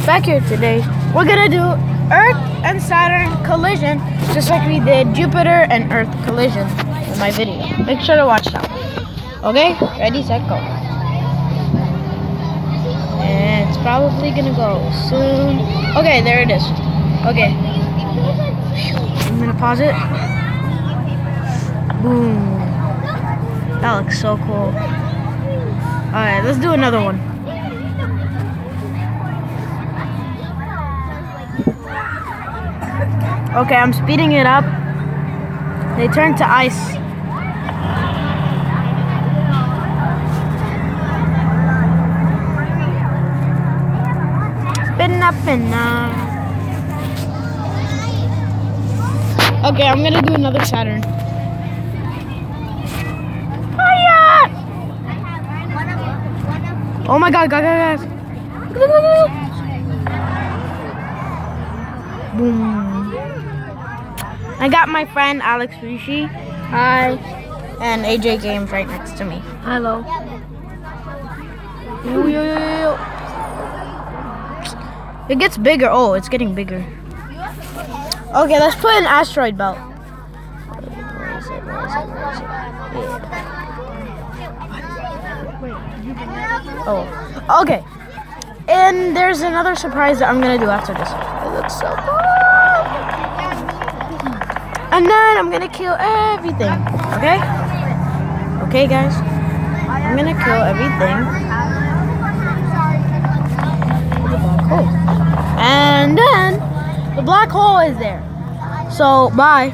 back here today. We're gonna do Earth and Saturn collision, just like we did Jupiter and Earth collision in my video. Make sure to watch that one. Okay, ready, set, go. And it's probably gonna go soon. Okay, there it is. Okay, I'm gonna pause it. Boom. That looks so cool. Alright, let's do another one. Okay, I'm speeding it up. They turn to ice. Spin up and Okay, I'm gonna do another Saturn. Oh my god, guys. Boom. I got my friend Alex Rishi. Hi. And AJ Games right next to me. Hello. Yo. It gets bigger. Oh, it's getting bigger. Okay, let's put an asteroid belt. Where is it? Yeah. Oh, okay. And there's another surprise that I'm gonna do after this. It looks so cool. And then I'm gonna kill everything. Okay? Okay, guys. I'm gonna kill everything. The black hole. And then the black hole is there. So, bye.